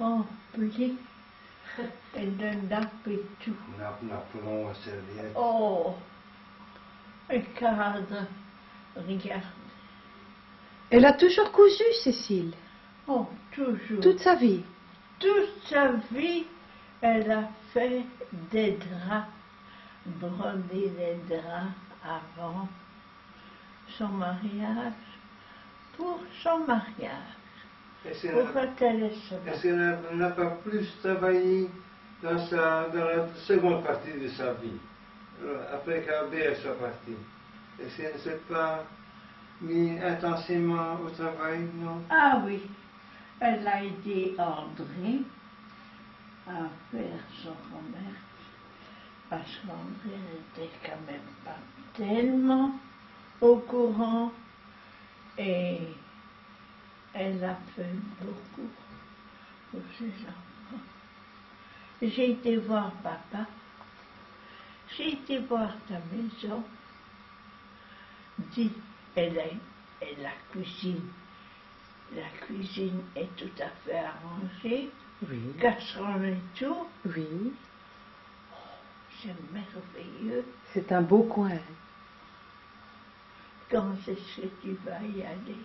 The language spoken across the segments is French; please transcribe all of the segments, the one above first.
rempli et de nappes et tout. Nappelons, serviettes. Oh, et cadre, regarde. Elle a toujours cousu, Cécile, Oh, toujours. toute sa vie. Toute sa vie, elle a fait des draps, brodé des draps avant son mariage, pour son mariage. Est-ce Pour qu'elle Téléphone. n'a pas plus travaillé dans la seconde partie de sa vie, après qu'Albert soit parti? Est-ce qu'elle ne s'est pas mis intensément au travail, non? Ah oui, elle a aidé André à faire son commerce, parce qu'André n'était quand même pas tellement au courant, et elle a fait beaucoup pour ses enfants. J'ai été voir papa, j'ai été voir ta maison, dit, et la cuisine. La cuisine est tout à fait arrangée, Oui. casserole et tout, Oui, c'est merveilleux. c'est un beau coin. Quand est-ce que tu vas y aller?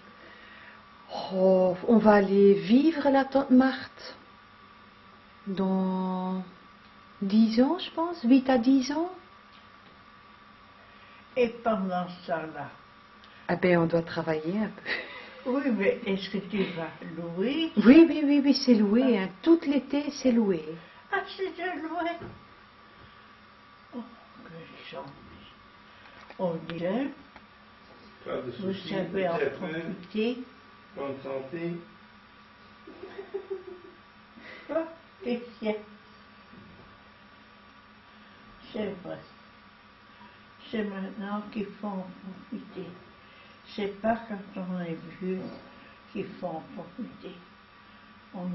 Oh, on va aller vivre la tante Marthe dans 10 ans, je pense, 8 à 10 ans. Et pendant ça là, Ah ben, on doit travailler un peu. oui, mais est-ce que tu vas louer? Oui, c'est loué, hein. Tout l'été, c'est loué. Ah, c'est de louer. Oh, que chance. Oh bien, Pas de vous soucis, savez en très peu, profiter. bonne santé. Oh, et c'est vrai. C'est maintenant qu'il faut en profiter. C'est pas quand on est vieux qu'il faut en profiter. On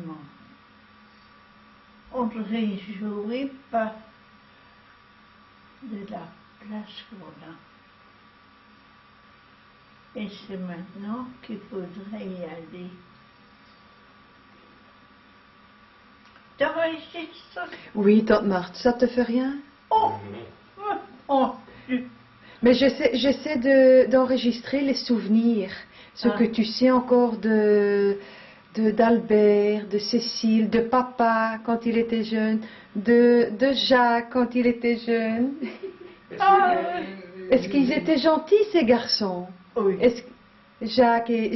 ne réjouit pas de la place qu'on a. Et c'est maintenant qu'il faudrait y aller. T'enregistres? Oui, tante Marthe, ça te fait rien? Oh, oh, Mais j'essaie d'enregistrer les souvenirs, ce Ah. que tu sais encore d'Albert, de Cécile, de papa quand il était jeune, de Jacques quand il était jeune. Est-ce qu'ils étaient gentils, ces garçons? oui. Jacques et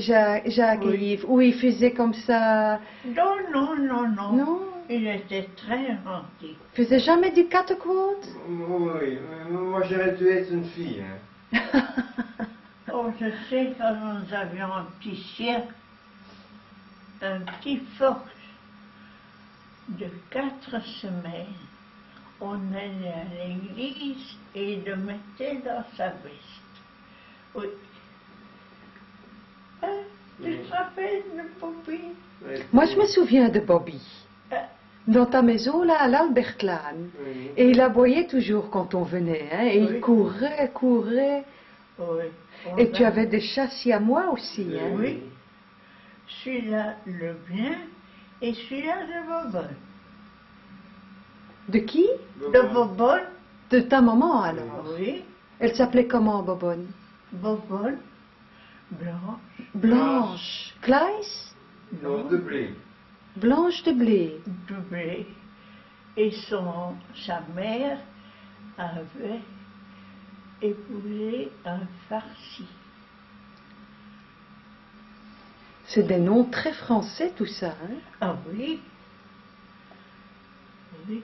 Oui. Yves, ou ils faisaient comme ça? Non. Non? Il était très gentil. Ils faisaient jamais du catquote? Oui, moi j'aurais dû être une fille. Hein. Oh, je sais, quand nous avions un petit chien, un petit fox de 4 semaines, on allait à l'église et il le mettait dans sa veste. Oui. Hein, tu te rappelles de Bobby? Moi, je me souviens de Bobby. Ah, Dans ta maison, là, à l'Albertlaan. Oui. Et il aboyait toujours quand on venait, hein, et il Oui. courait. oui. Et tu avais des chats siamois aussi, hein? Oui. Celui-là, le bien, et celui-là, de Bobonne. De qui? De Bobonne? De ta maman, alors? Oui. Elle s'appelait comment, Bobonne? Bobonne, blanche. Blanche. Claes? Non, de blé. Blanche de blé. Doublé. Et sa mère avait épousé un farci. C'est des noms très français, tout ça, hein? Ah oui. Oui.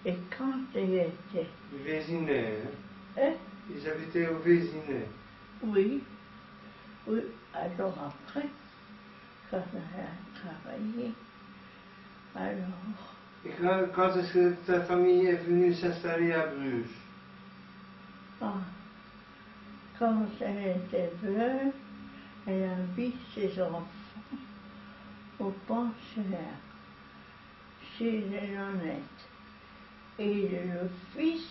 Et quand elle était... Vésinet. Hein. Hein? Ils habitaient au Vésinet. Oui. Oui. Alors après, quand elle a travaillé, alors... Et quand est-ce que ta famille est venue s'installer à Bruges? Ah, quand elle était veuve, elle a mis ses enfants au pensionnaire chez les honnêtes. Et le fils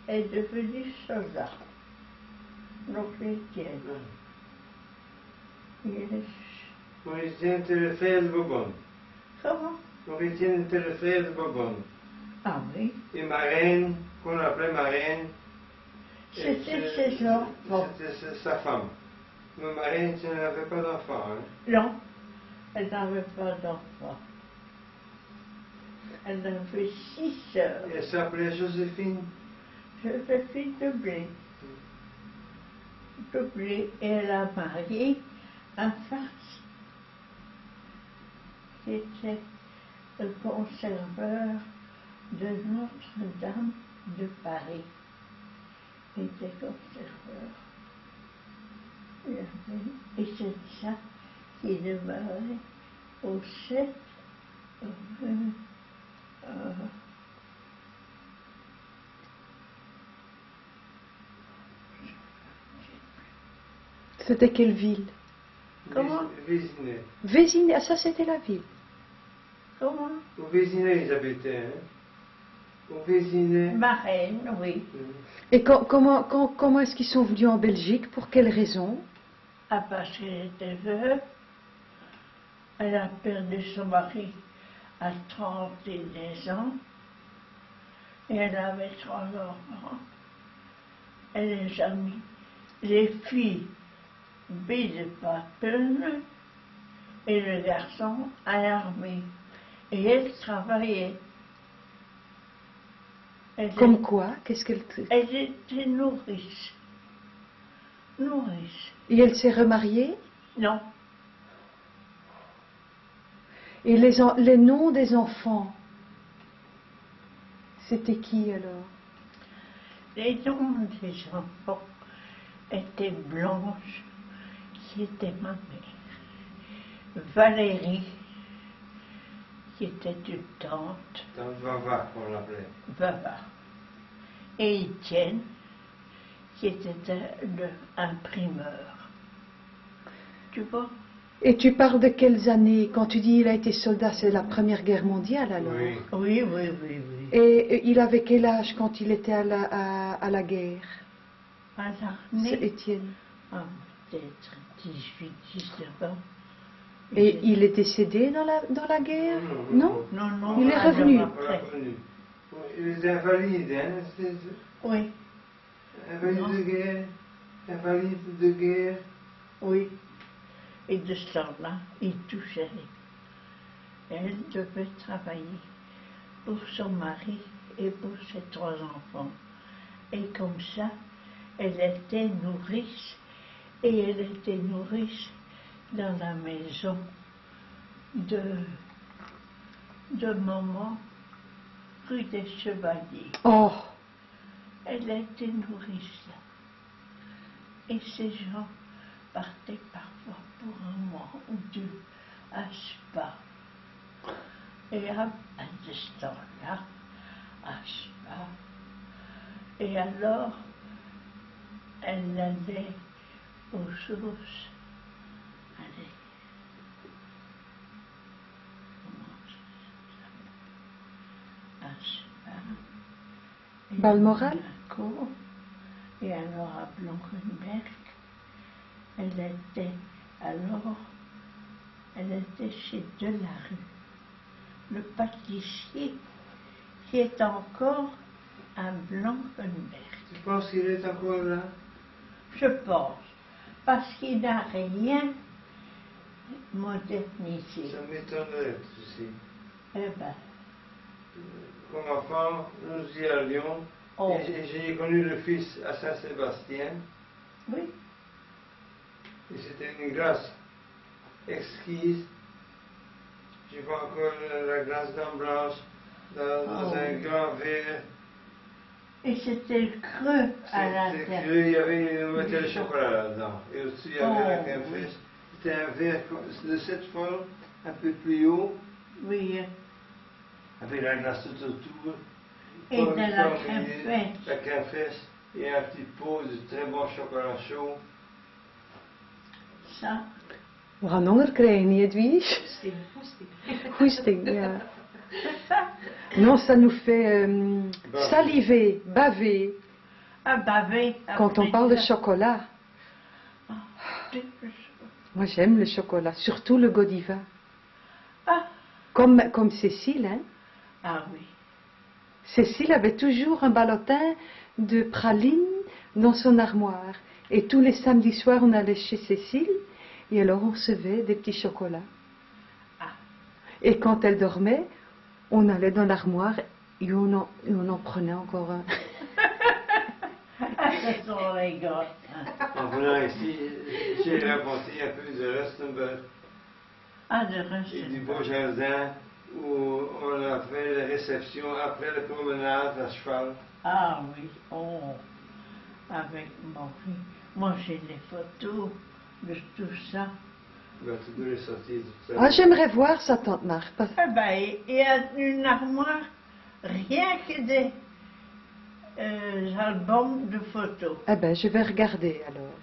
est devenu soldat. Donc l'Étienne. Il est... Moi, je viens de le faire de Bourbon. Comment? Donc Étienne était le frère de Bobonne. Ah oui, Et Marraine, qu'on appelait Marraine, c'était ses enfants. c'était sa femme. Mais Marraine, elle n'avait pas d'enfant. Hein. Non, elle n'avait pas d'enfant. Elle avait 6 sœurs. Et elle s'appelait Joséphine. Joséphine Doublé, et elle a marié un farci qui était le conserveur de Notre-Dame de Paris. Il était conserveur. Et c'est ça qui demeurait au 7 rue. C'était quelle ville? Comment? Vésinet. Vésinet, ah, ça c'était la ville. Comment? Au Vésinet, ils habitaient. Hein. Au Vésinet. Marraine, oui. Et comment est-ce qu'ils sont venus en Belgique? Pour quelle raison? Ah, parce qu'elle était veuve. Elle a perdu son mari à 31 ans. Et elle avait 3 enfants. Elle les a mis, les filles, de Papen et le garçon à l'armée. Et elle travaillait. Comme quoi? Qu'est-ce qu'elle... Elle était nourrice. Nourrice. Et elle s'est remariée? Non. Et les noms des enfants, c'était qui alors? Les noms des enfants étaient Blanche, qui était ma mère, Valérie, qui était une tante, Tante Vava, qu'on l'appelait. Baba, et Étienne, qui était imprimeur. Tu vois? Et tu parles de quelles années? Quand tu dis il a été soldat, c'est la Première Guerre mondiale alors? Oui. Oui, oui, oui, oui. Et il avait quel âge quand il était à la guerre? À C'est l'armée, Étienne. ah, peut-être 18, 19 ans. Et il est décédé dans la guerre? Non? Non, non, Il est alors revenu. On l'a après. connu. Il était invalide, hein. Oui, Invalide Non. de guerre. Invalide de guerre. oui. Et de ce temps-là, il touchait. Elle devait travailler pour son mari et pour ses 3 enfants. Et comme ça, elle était nourrice. Et elle était nourrice dans la maison de maman, rue des Chevaliers. Oh, Elle était nourrice là. Et ces gens partaient parfois pour un mois ou 2 à Spa. Et à ce temps-là, à Spa. Et alors, elle allait aux sources. Allez. Comment ça s'appelle? À Spa. Et Balmoral? à Monaco. Et alors à Blankenberg. Elle était chez Delarue, le pâtissier qui est encore à Blankenberg. Tu penses qu'il est encore là? Je pense, parce qu'il n'a rien modernisé. Ça m'étonnerait, ceci. Eh ben, Comme enfant, nous y allions. oh, Et j'ai connu le fils à Saint-Sébastien. oui, Et c'était une glace exquise. Je vois encore la glace dame blanche dans Oh. un grand verre. et c'était creux à C'était l'intérieur. creux, on mettait le chocolat là-dedans. Et au-dessus, il y avait la crème fraîche. C'était un verre de cette forme, un peu plus haut, Oui, avec la glace tout autour. et Comme- de la comme crème il- fraîche. La crème fraîche et un petit pot de très bon chocolat chaud. Ça, we gaan honger krijgen, niet Edwige? Goesting, ja. Non, ça nous fait saliver, baver, à baver. quand on parle de chocolat. chocolat. Moi j'aime le chocolat, surtout le Godiva. Ah, Comme Cécile, hein. Ah oui. Cécile avait toujours un ballotin de pralines dans son armoire. Et tous les samedis soirs, on allait chez Cécile et alors on recevait des petits chocolats. Ah. Et quand elle dormait, on allait dans l'armoire et on en prenait encore un. Ce sont les gosses. En venant ici, j'ai rapporté un peu de Rustenburg Ah, de reste. et du beau jardin où on a fait la réception après la promenade à cheval. Ah oui, oh, avec Maurice. Moi, j'ai les photos de tout ça. Ben, tu dois les sortir tout ça. Ah, j'aimerais voir ça, tante Marthe. Eh ben, il y a une armoire, rien que des albums de photos. Eh ben, je vais regarder alors.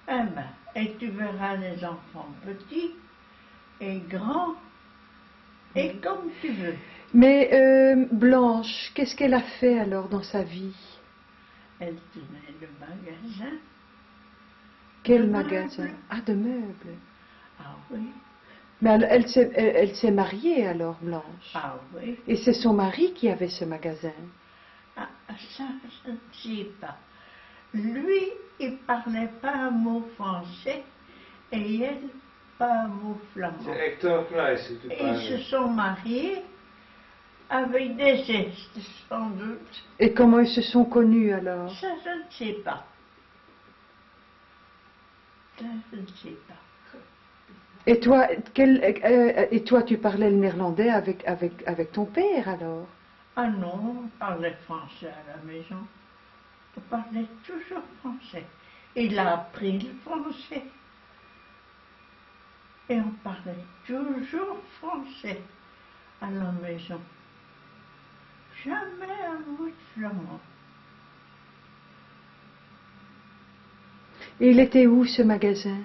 Eh ben, et tu verras les enfants petits et grands, et comme tu veux. Mais Blanche, qu'est-ce qu'elle a fait alors dans sa vie? Elle tenait le magasin. Quel De magasin? meubles. Ah, de meubles. Ah oui, Mais elle s'est mariée alors, Blanche. ah oui. Et c'est son mari qui avait ce magasin. Ah, ça, je ne sais pas. Lui, il parlait pas un mot français et elle, pas un mot flamand. C'est Hector Price que tu Et parles. ils se sont mariés avec des gestes, sans doute. Et comment ils se sont connus alors? Ça, je ne sais pas. Ça, je ne sais pas. Et toi, tu parlais le néerlandais avec ton père alors? Ah non, on parlait français à la maison. On parlait toujours français. Il a appris le français. Et on parlait toujours français à la maison. Jamais un mot de flamand. Et il était où ce magasin?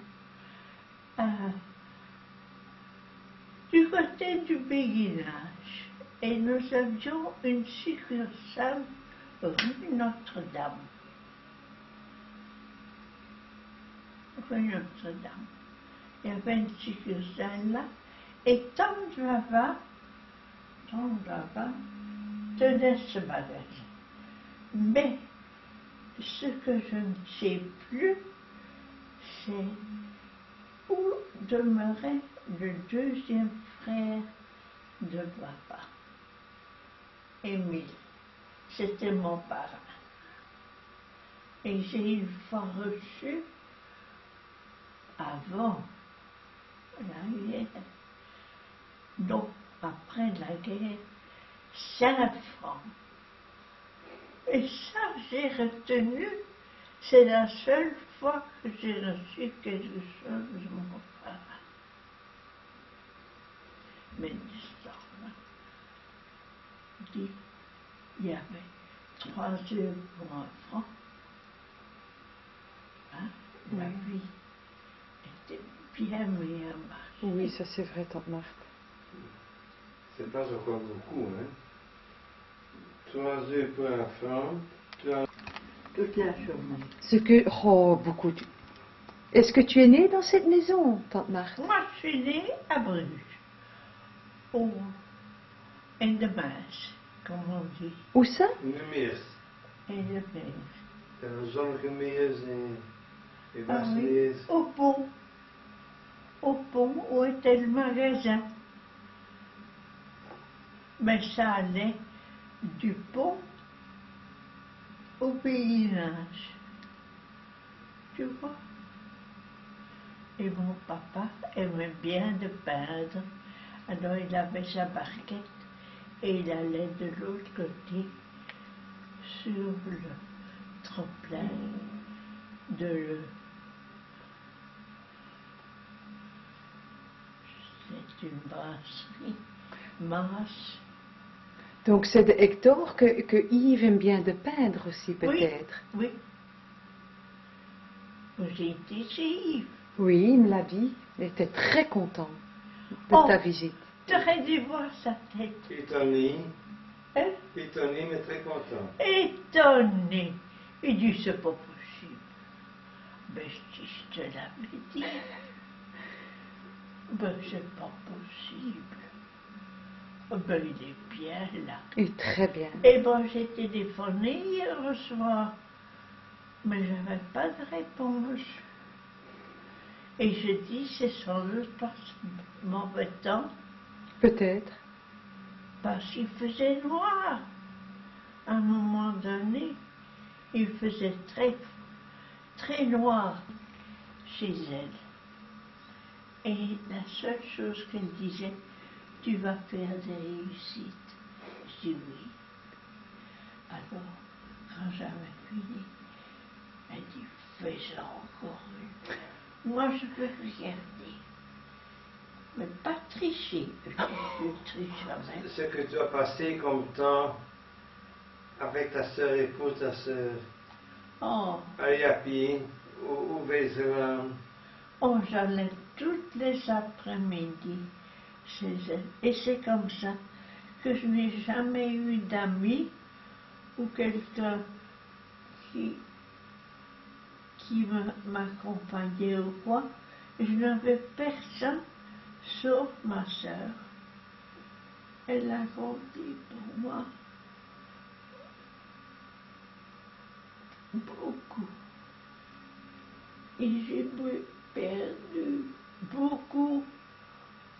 Du côté du béguinage. Et nous avions une succursale rue Notre-Dame. Rue Notre-Dame. Il y avait une succursale là. Et Tante Lava tenait ce magasin. Mais ce que je ne sais plus, c'est où demeurait le deuxième frère de papa, Émile. C'était mon parrain. Et j'ai une fois reçu, avant la guerre, donc après la guerre, 5 francs. Et ça, j'ai retenu, c'est la seule fois que j'ai reçu quelque chose de mon parrain. Mais l'histoire, là, dit, il y avait 3 œufs pour 1 franc. Hein? La vie était bien meilleure marché. Oui, ça c'est vrai, tante Marthe. C'est pas encore beaucoup, hein. 3 œufs pour 1 franc. Toute la journée. Oh, beaucoup. Est-ce que tu es née dans cette maison, tante Marthe? Moi, je suis née à Bruges, au Endemaas, comme on dit. Où ça? Numeers. Endemaas. Zonnige Meers et Ah oui, Wasseneers. au pont. Au pont où était le magasin. Mais ça allait du pont au béguinage. Tu vois? Et mon papa aimait bien de peindre. Alors il avait sa barquette et il allait de l'autre côté sur le tremplin c'est une brasserie, Masse. Donc c'est de Hector que Yves aime bien de peindre aussi, peut-être. Oui. Vous étiez chez Yves. Oui, il me l'a dit. Il était très content de Oh. ta visite. Tu aurais dû voir sa tête. Étonné, Hein? étonné mais très content. Étonné. Il dit, c'est pas possible. Ben, je te l'avais dit. Ben, c'est pas possible. Ben, il est bien là. Il est très bien. Et bon, j'ai téléphoné hier soir, mais je n'avais pas de réponse. Et je dis, c'est sans doute parce mauvais temps, Peut-être. parce qu'il faisait noir. À un moment donné, il faisait très, très noir chez elle. Et la seule chose qu'elle disait, tu vas faire des réussites. Je dis oui. Alors, quand j'avais fini, elle dit, fais-en encore une. Moi, je veux regarder. Mais pas tricher. Je ne triche jamais. Ce que tu as passé comme temps avec ta sœur épouse, ta sœur Oh, Aliapi ou Vézeran. oh, j'allais toutes les après-midi chez elle. Et c'est comme ça que je n'ai jamais eu d'amis ou quelqu'un qui m'accompagnait ou quoi. Je n'avais personne sauf ma sœur. Elle a grandi pour moi beaucoup. Et j'ai perdu beaucoup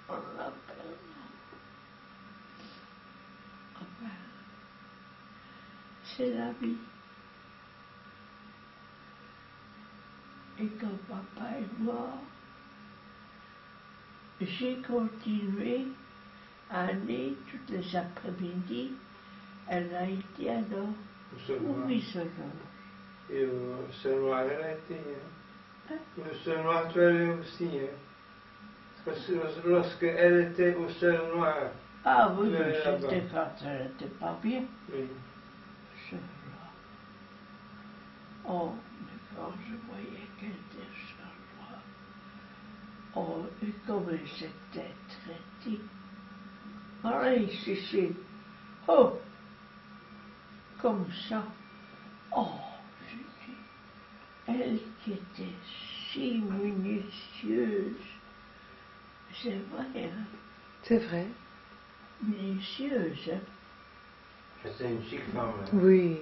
en la perdant. Enfin, c'est la vie. Et quand papa est mort, j'ai continué à aller toutes les après-midi. Elle a été alors au Visologe. Et au Seul Noir, elle a été. Hein? Le Seul Noir, tu allais aussi. Parce que lorsque elle était au Seul Noir. Ah oui, Tu allais là-bas. c'était quand elle n'était pas bien. Oui. Celle-là. Oh, mais quand je voyais qu'elle était celle-là. Oh, et comme elle s'était traitée. Allez, Cécile. Oh, comme ça. Oh, je dis, elle qui était si minutieuse. C'est vrai, hein? C'est vrai. Minutieuse, hein? C'est une chic femme. Hein. Oui.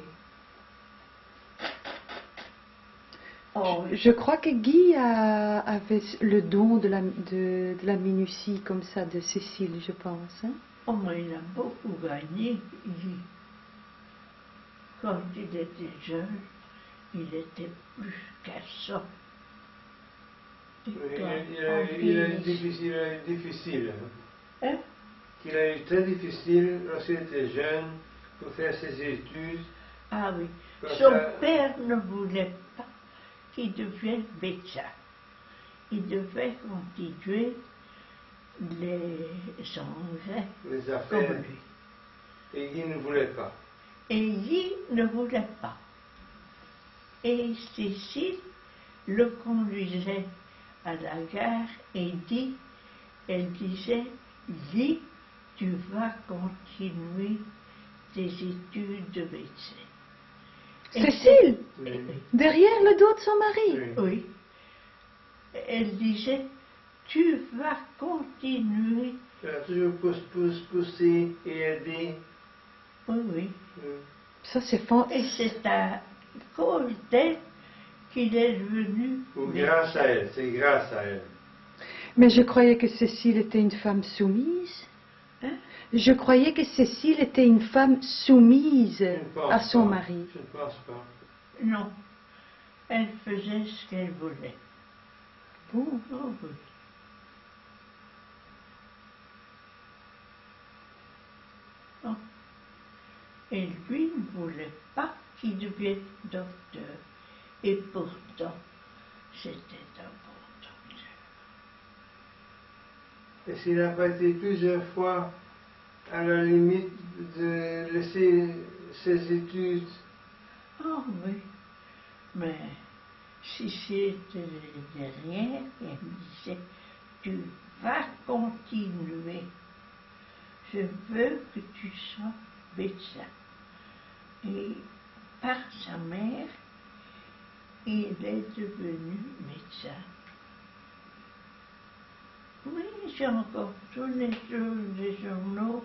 Oh, Je crois que Guy avait le don de la minutie comme ça de Cécile, je pense. Hein? oh, mais il a beaucoup gagné. Quand il était jeune, il était plus qu'à ça. Et Il a eu difficile. Hein. Hein? Il a eu très difficile lorsqu'il était jeune pour faire ses études. Ah oui, Parce son que- père ne voulait pas qu'il devienne médecin. Il devait continuer les engrais Les comme affaires. lui. Et il ne voulait pas. Et Guy ne voulait pas. Et Cécile le conduisait à la gare et elle disait, Guy, tu vas continuer tes études de médecin. Et Cécile, Oui. derrière le dos de son mari. Oui. oui. Elle disait, tu vas continuer. Elle a toujours poussé et aidé. Oui, oui. Ça, c'est Et c'est à cause d'elle qu'il est devenu. Ou grâce à elle, c'est grâce à elle. Mais je croyais que Cécile était une femme soumise. Hein? Je croyais que Cécile était une femme soumise Je ne pense à son pas. mari. Je ne pense pas. Non. Elle faisait ce qu'elle voulait. Bon. Oh oui. Oh. Et lui ne voulait pas qu'il devienne docteur. Et pourtant, c'était un bon docteur. Est-ce qu'il n'a pas été plusieurs fois à la limite de laisser ses études? Oh oui. Mais si c'était derrière, elle me disait, tu vas continuer. Je veux que tu sois médecin. Et par sa mère, il est devenu médecin. Oui, j'ai encore tous les jours des journaux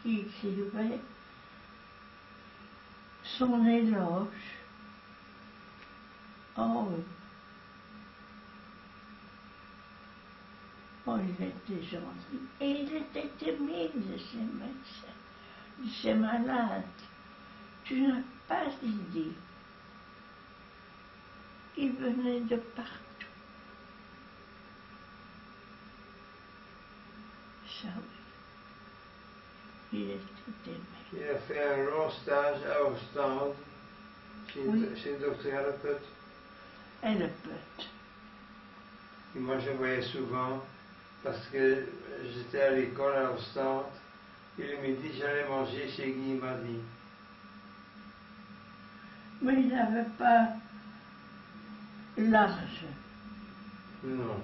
qui écrivait son éloge. Oh oui. Oh, il était gentil. Et il était aimé de ses médecins, de ses malades. Tu n'as pas idée. Il venait de partout. Ça oui. Il était aimé. Il a fait un long stage à Ostende, Oui. chez Dr. Helleput. Helleput. Et moi, je voyais souvent, parce que j'étais à l'école à Ostende, et le midi, j'allais manger chez Guy Madi. Mais il n'avait pas large. Non.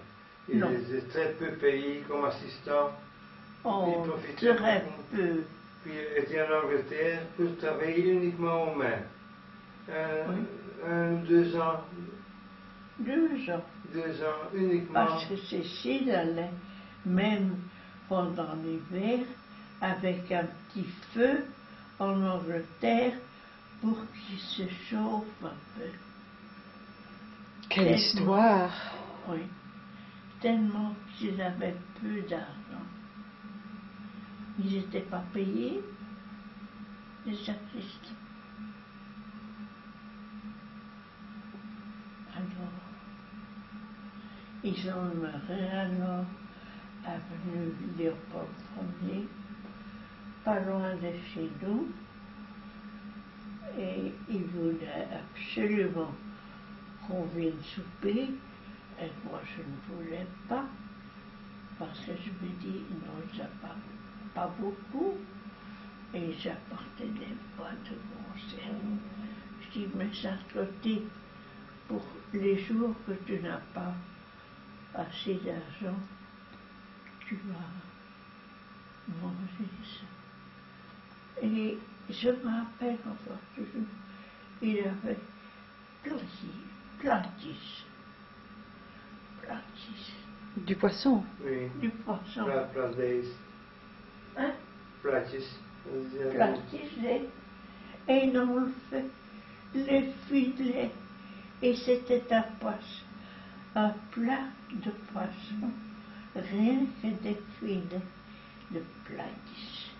Il Non. était très peu payé comme assistant. Oh, Il profitait très beaucoup. peu. Puis il était en Angleterre pour travailler uniquement aux mains. Oui. 1 ou 2 ans. 2 ans. 2 ans uniquement. Parce que Cécile allait, même pendant l'hiver, avec un petit feu en Angleterre pour qu'il se chauffe un peu. Quelle Tellement. histoire! Oui. Tellement qu'ils avaient peu d'argent. Ils n'étaient pas payés, les artistes. Alors, ils ont demeuré alors avenue Léopold Ier, pas loin de chez nous, et ils voulaient absolument qu'on vienne souper, et moi je ne voulais pas, parce que je me dis, non, ça pas beaucoup, et j'apportais des boîtes de conserve. Je dis, mais ça côté, pour les jours que tu n'as pas assez d'argent, tu vas manger ça. Et je me rappelle encore toujours, il avait platis. Du poisson. Oui. Du poisson. Platis. Hein? Platis. Platisé. Et ils ont fait les filets. Et c'était un plat de poisson, rien que des filets de platis.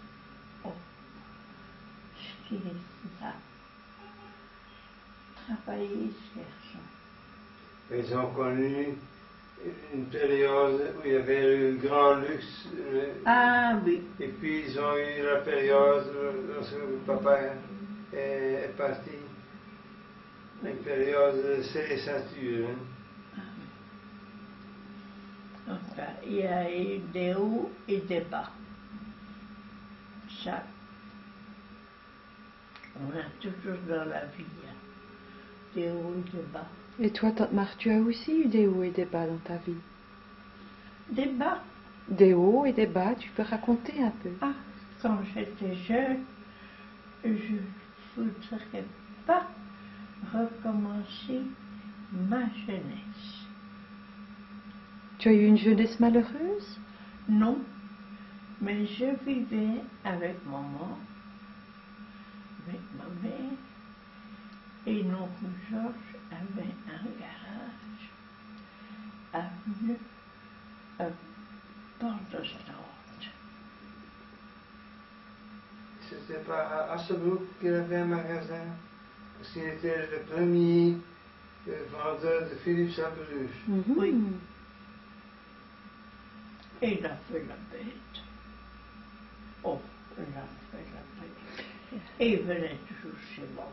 Oh, ce qu'il a travaillé, ce garçon. Ils ont connu une période où il y avait le grand luxe. Ah oui. Et puis ils ont eu la période lorsque le papa est parti. Oui. Une période serrée ceinture. Ah oui. Enfin, il y a eu des hauts et des bas. Ça, on a toujours dans la vie, hein, des hauts et des bas. Et toi, Tante Marthe, tu as aussi eu des hauts et des bas dans ta vie? Des bas. Des hauts et des bas, tu peux raconter un peu? Ah, quand j'étais jeune, je ne voudrais pas recommencer ma jeunesse. Tu as eu une jeunesse malheureuse? Non, mais je vivais avec maman, avec ma mère, et l'oncle Georges avait un garage avenue Porte-Stande. C'était pas à Asselbroek qu'il avait un magasin. Parce qu'il était le premier vendeur de Philippe Sapruche. Oui. Et il a fait la bête. Oh, il a fait la bête. Et il venait toujours chez maman.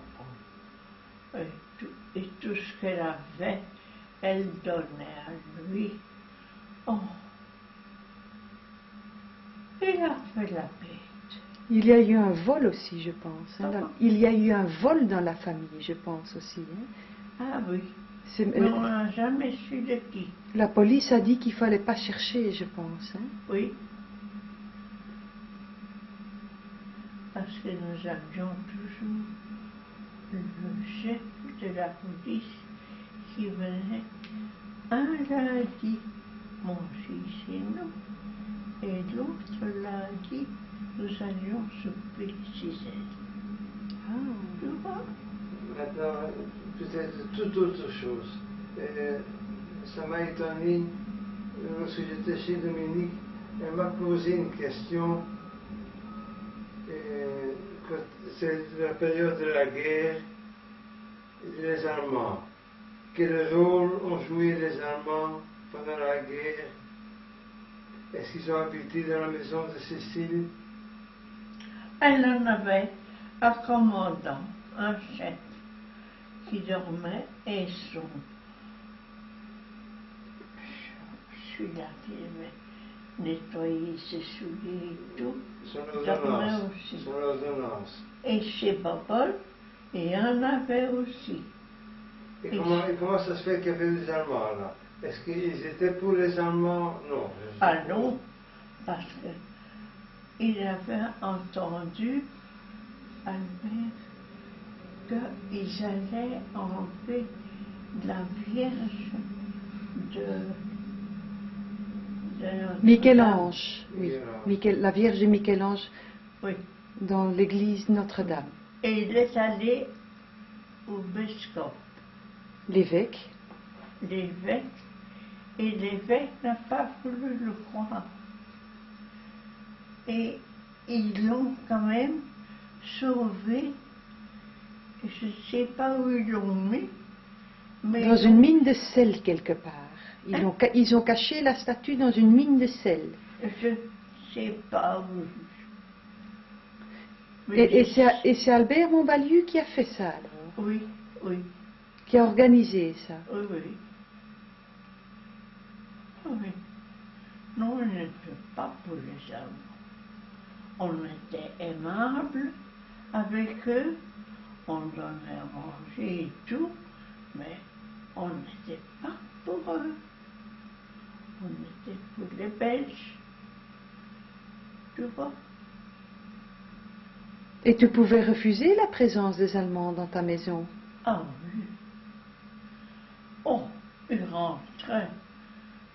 Et tout ce qu'elle avait, elle donnait à lui. Oh, il a fait la bête. Il y a eu un vol aussi, je pense. Hein, Comment? il y a eu un vol dans la famille, je pense aussi. Hein. Ah oui, C'est- mais on n'a jamais su de qui. La police a dit qu'il fallait pas chercher, je pense. Hein. Oui. Parce que nous avions toujours le chef de la police qui venait un lundi manger chez nous et l'autre lundi nous allions souper chez elle. Tu vois? Maintenant, peut-être toute autre chose. Ça m'a étonné, lorsque j'étais chez Dominique, elle m'a posé une question. C'est la période de la guerre, les Allemands. Quel rôle ont joué les Allemands pendant la guerre? Est-ce qu'ils ont habité dans la maison de Cécile? Elle en avait un commandant, un chef, qui dormait et celui-là qui devait nettoyer ses souliers et tout, dormait aussi. Son ordonnance. Et chez Bobol, il y en avait aussi. Et comment ça se fait qu'il y avait des Allemands là? Est-ce qu'ils étaient pour les Allemands? Non. Ah non, parce qu'il avait entendu, Albert, qu'ils allaient enlever la Vierge de Michel-Ange, oui. Michel-Ange. La Vierge de Michel-Ange Oui. dans l'église Notre-Dame. Et il est allé au Bescop, L'évêque. l'évêque, et l'évêque n'a pas voulu le croire. Et ils l'ont quand même sauvé. Je ne sais pas où ils l'ont mis, mais Dans une mine de sel quelque part. Ils ont caché la statue dans une mine de sel. je ne sais pas où. Et c'est Albert Montbalieu qui a fait ça alors? Oui, oui, Qui a organisé ça? oui, oui. Oui. Nous, on n'était pas pour les Allemands. On était aimables avec eux, on donnait à manger et tout, mais on n'était pas pour eux. On était pour les Belges. Tu vois? Et tu pouvais refuser la présence des Allemands dans ta maison? Ah oui. Oh, ils rentraient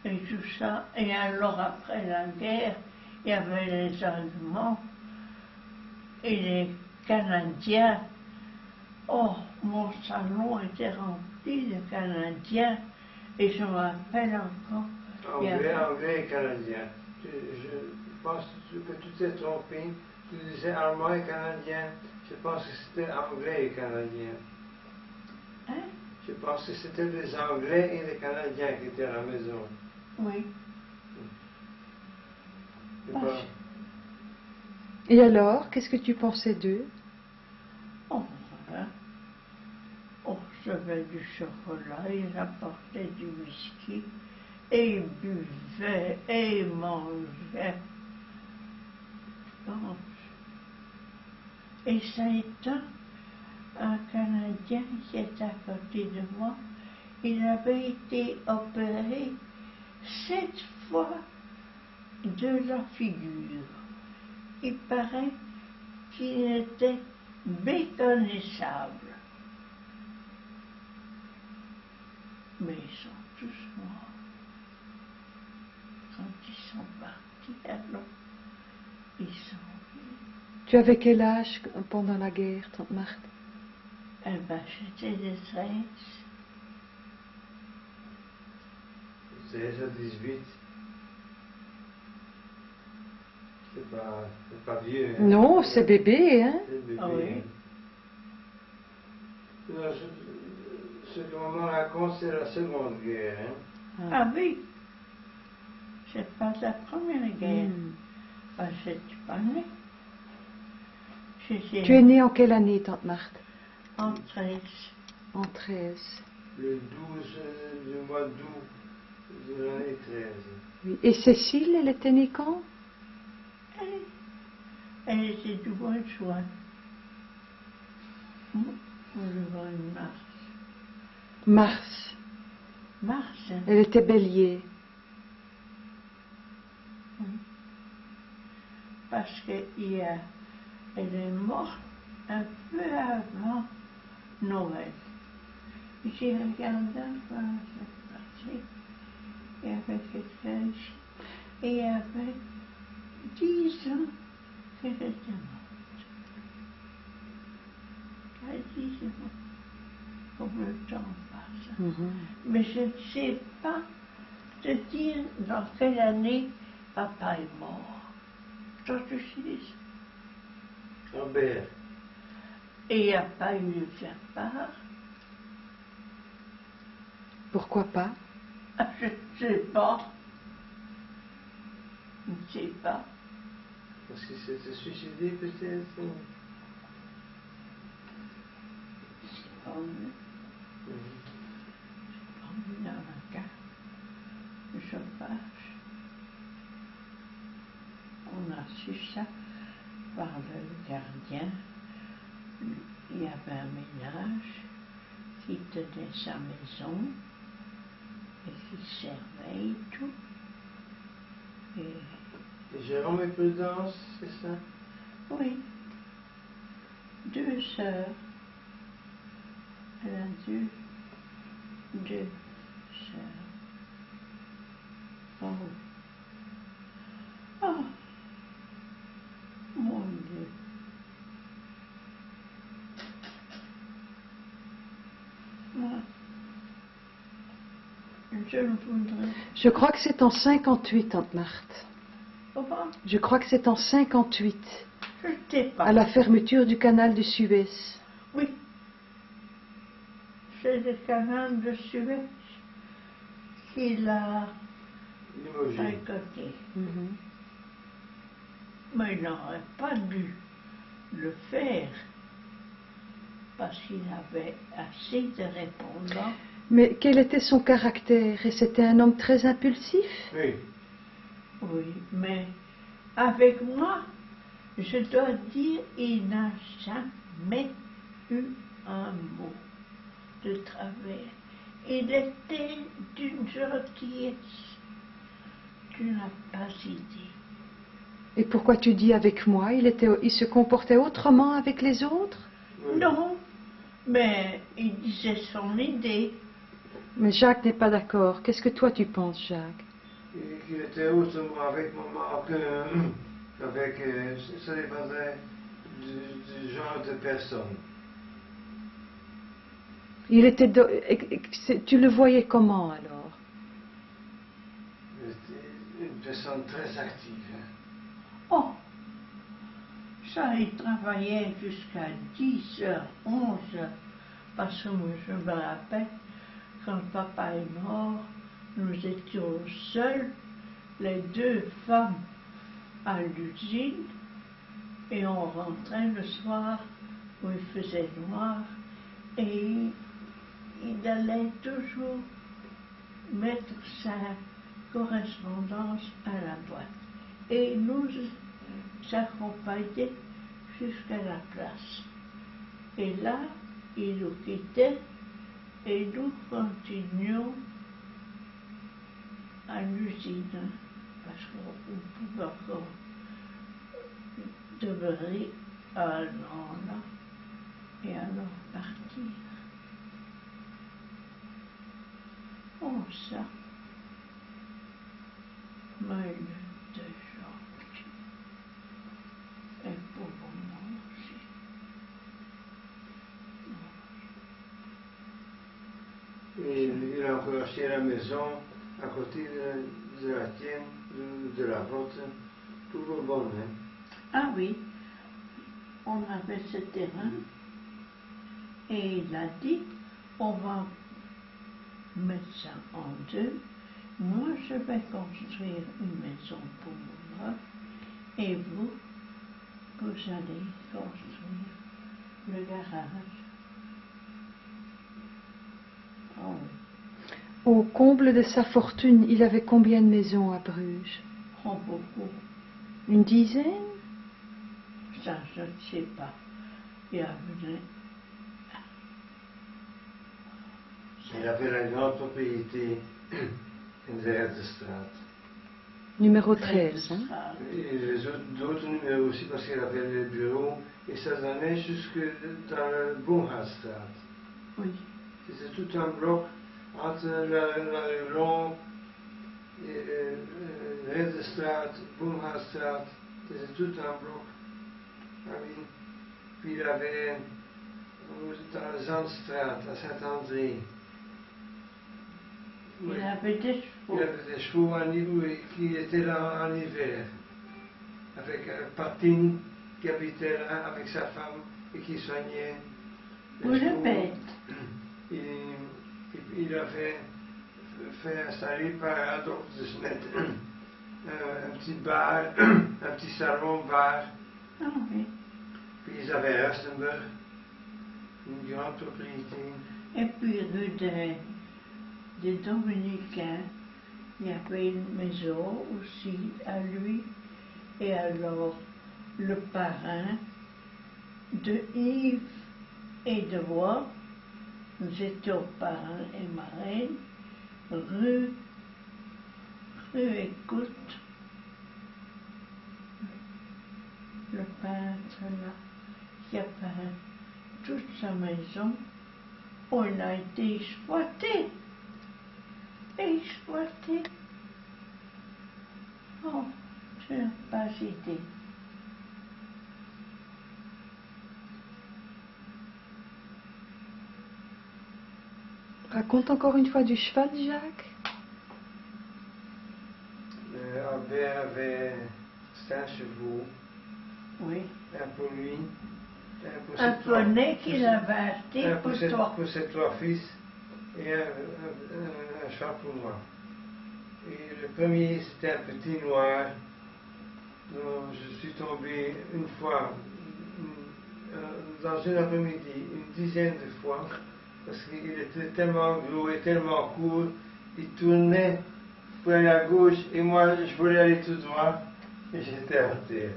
et tout ça. Et alors après la guerre, il y avait les Allemands et les Canadiens. Oh, mon salon était rempli de Canadiens. Et je me rappelle encore. Anglais et Canadiens. Je pense que tu t'es trompé. Tu disais Allemand et Canadien. Je pense que c'était Anglais et Canadiens. Hein? Je pense que c'était les Anglais et les Canadiens qui étaient à la maison. Oui. Et alors, qu'est-ce que tu pensais d'eux? Oh, voilà. On recevait du chocolat, ils apportaient du whisky, et ils buvaient, et ils mangeaient. Et ça étant, un Canadien qui était à côté de moi, il avait été opéré 7 fois de la figure. Il paraît qu'il était méconnaissable. Mais ils sont tous morts. Quand ils sont partis, alors, ils sont venus. Tu avais quel âge pendant la guerre, tante Marthe? Eh ben, j'étais de 13. 16 à 18. C'est pas vieux. Hein? Non, c'est bébé, hein? C'est bébé. Ah oui. Non, ce qu'on me raconte, c'est la Seconde Guerre. Hein? Ah oui, c'est pas la Première guerre. Hmm. Ben, je suis pas née. J'étais Tu es née en quelle année, tante Marthe? en 13. En 13. Le 12 du mois d'août de l'année 13. Oui. Et Cécile, elle était née quand? Elle était du mois de juin. Ou le mois de mars. Mars. Mars, hein? Elle était bélier. Oui. Parce qu'elle est morte un peu avant Noël. J'ai regardé quand c'est passé. Il y avait quelqu'un ici. Et il y avait 10 ans qu'elle était morte. Quasiment, comme le temps passe. Mhm. Mais je ne sais pas te dire dans quelle année papa est mort. Toi, tu sais ça. Albert. Et il n'y a pas eu de faire-part. Pourquoi pas? Ah, je ne sais pas. Je ne sais pas. Parce qu'il s'était suicidé peut-être. C'est pas mieux. On est dans la carte. Le chauffage. On a su ça par le gardien. Il y avait un ménage qui tenait sa maison et qui servait et tout. Et Jérôme et Prudence, c'est ça? oui, 2 sœurs. Elle a deux sœurs. Oh. Oh. Mon Dieu. Moi, je ne voudrais Je crois que c'est en 58, Tante Marthe. pas. Je crois que c'est en 58, Je ne sais pas. à la fermeture du canal de Suez. Oui. C'est le canal de Suez qui l'a Limogé. boycotté. Mhm. Mais il n'aurait pas dû le faire parce qu'il avait assez de répondants. Mais quel était son caractère? Et c'était un homme très impulsif? Oui. Oui, mais avec moi, je dois dire, il n'a jamais eu un mot de travers. Il était d'une gentillesse. Tu n'as pas idée. Et pourquoi tu dis avec moi? Il se comportait autrement avec les autres? Oui. Non, mais il disait son idée. Mais Jacques n'est pas d'accord. Qu'est-ce que toi tu penses, Jacques? Il était autrement avec maman qu'avec. Ça dépendait du genre de personne. Il était tu le voyais comment alors? Il était une personne très active. Oh, ça, il travaillait jusqu'à 10h, 11h. Parce que moi, je me rappelle, quand papa est mort, nous étions seuls, les 2 femmes à l'usine, et on rentrait le soir où il faisait noir, et il allait toujours mettre sa correspondance à la boîte. Et nous accompagnait jusqu'à la place. Et là, il nous quittait et nous continuions à l'usine parce qu'on pouvait encore demeurer un an là et alors partir. Oh ça, mais il était gentil. Et pour moi aussi. Et il a encore acheté la maison à côté de la tienne, de la vôtre. Toujours bon, hein? Ah oui, on avait ce terrain et il a dit on va mettre ça en 2. Moi, je vais construire une maison pour moi et vous allez construire le garage. Oh, Au comble de sa fortune, il avait combien de maisons à Bruges? oh, beaucoup. Une dizaine? Ça, je ne sais pas. Il y avait Il avait la grande propriété in de Reddestraat. Numéro 13, hein? Et les d'autres numéros aussi parce qu'il avait le bureau et ça donnait jusque dans la Boomhaarstraat. Oui. C'était tout un bloc entre la rue Long, Reddestraat, Boomhaarstraat. C'était tout un bloc. Ah oui. Puis il avait, dans Zandstraat, à Saint-André, Il avait des il chevaux. avait des chevaux qui étaient là en hiver, avec Patine qui habitait là avec sa femme et qui soignait Ou les le chevaux. bête. Il avait fait installer par Adolphe de Smet un petit bar, un petit salon-bar. Ah oui. Puis ils avaient Rustenburg, une grande propriété. Et puis rue des Dominicains, il y avait une maison aussi à lui. Et alors, le parrain de Yves et de moi, nous étions parrain et marraine, rue Écoute, le peintre là, qui a peint toute sa maison, on a été exploité. Exploité. Oh, je n'ai pas idée. Raconte encore une fois du cheval, Jacques. Albert avait 5 chevaux, Oui. un pour lui, un pour Un ses trois- poney pour qu'il ses- avait acheté un pour pour ses, toi. pour ses 3 fils et un cheval pour moi. Et le premier, c'était un petit noir dont je suis tombé une fois, dans une après-midi, une dizaine de fois, parce qu'il était tellement gros et tellement court, il tournait pour aller à gauche et moi je voulais aller tout droit et j'étais à terre.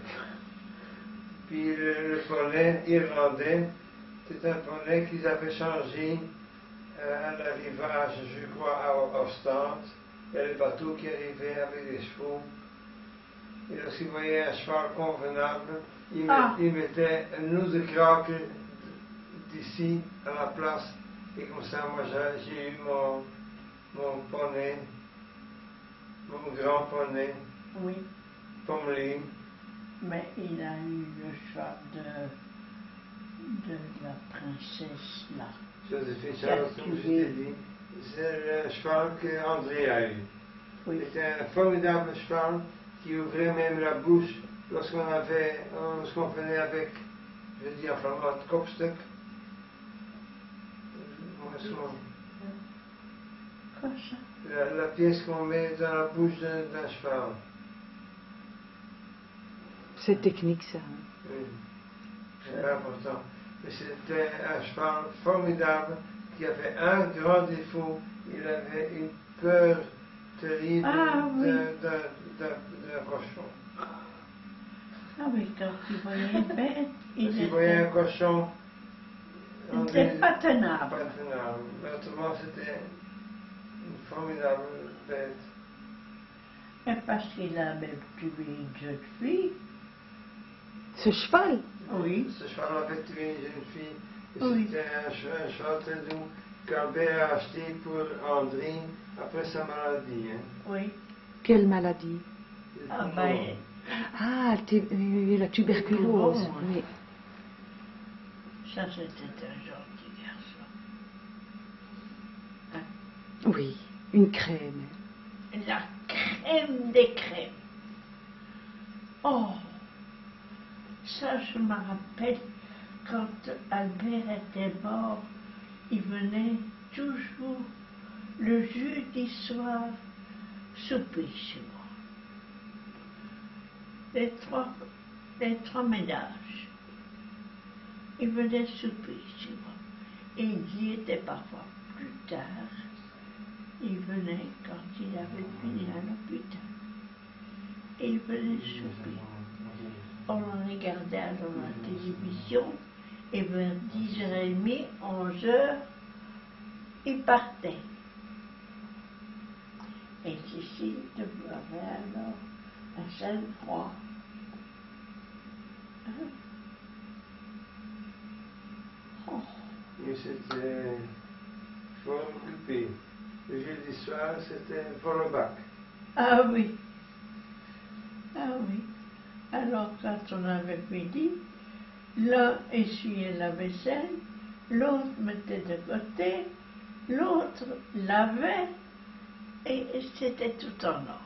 Puis le poney irlandais, c'est un poney qu'ils avaient changé à l'arrivage, je crois, à Ostende. Il y a les bateaux qui arrivaient avec des chevaux. Et lorsqu'ils voyaient un cheval convenable, ils mettaient un nœud de craque d'ici à la place. Et comme ça, moi j'ai eu mon poney, mon grand poney, Oui. Pommeline. Mais il a eu le cheval de la princesse là. Joséphine Qui a Charles, comme je tué. t'ai dit, c'est le cheval qu'André a eu. Oui. C'était un formidable cheval qui ouvrait même la bouche lorsqu'on venait avec, je dis en flamand, het kopstuk. Quoi ça? La pièce qu'on met dans la bouche d'un cheval. C'est technique, ça. Oui, c'est pas important. Mais c'était un cheval formidable qui avait un grand défaut. Il avait une peur terrible Ah, oui. d'un cochon. Ah oui, quand il voyait une bête, S'il voyait un cochon, on était dit- pas tenable. pas tenable. Mais autrement, c'était une formidable bête. Et parce qu'il avait tué une jeune fille. Ce cheval, Oui. Ce cheval avait tué une jeune fille. Et Oui. c'était un cheval très doux qu'Albert a acheté pour André après sa maladie. Hein. Oui. quelle maladie? Le Ah poumon. ben, Ah, la tuberculose. Tuberculose. Oui. ça c'était un gentil garçon. Oui, une crème. La crème des crèmes. Oh, ça je me rappelle quand Albert était mort, il venait toujours le jeudi soir souper chez moi. Les trois ménages. Il venait souper chez moi. Et il y était parfois plus tard. Il venait quand il avait fini à l'hôpital. Et il venait souper. On en regardait alors la télévision. Et vers 10h30, 11h, il partait. Et Cécile demeurait alors à Sainte-Croix. Hein? Oh, Mais c'était fort occupé. Le jeudi soir, c'était Volleback. ah oui. Ah oui. Alors quand on avait fini, L'un essuyait la vaisselle, l'autre mettait de côté, l'autre lavait, et c'était tout en ordre.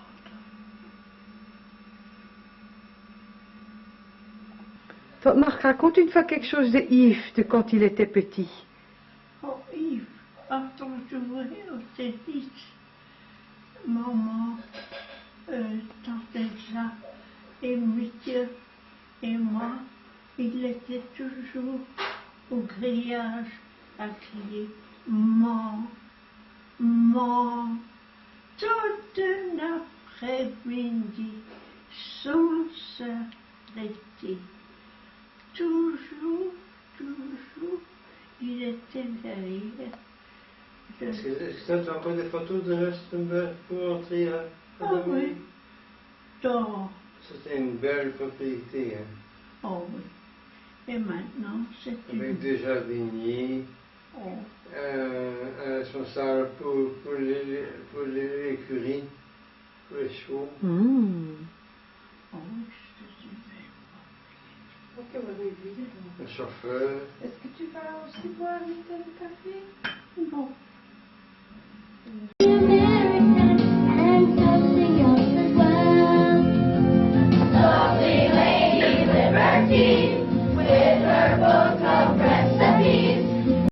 Toi, Marc, raconte une fois quelque chose de Yves, de quand il était petit. Oh Yves, quand je voyais au tennis, maman, tante Elsa et Mathieu et moi, il était toujours au grillage à crier maman, maman, toute l'après-midi, sans s'arrêter. Toujours, toujours, il était derrière. Est-ce que tu as encore des photos de Rustenberg pour montrer à Ah oui, donc, C'était une belle propriété. Hein. oh oui. Et maintenant, c'est Avec une... des jardiniers, Oh, un responsable pour l'écurie, pour les chevaux. oh, c'est une belle Ok, on va vite. Un chauffeur. Est-ce que tu vas aussi boire un litre de café? propriété. Bon.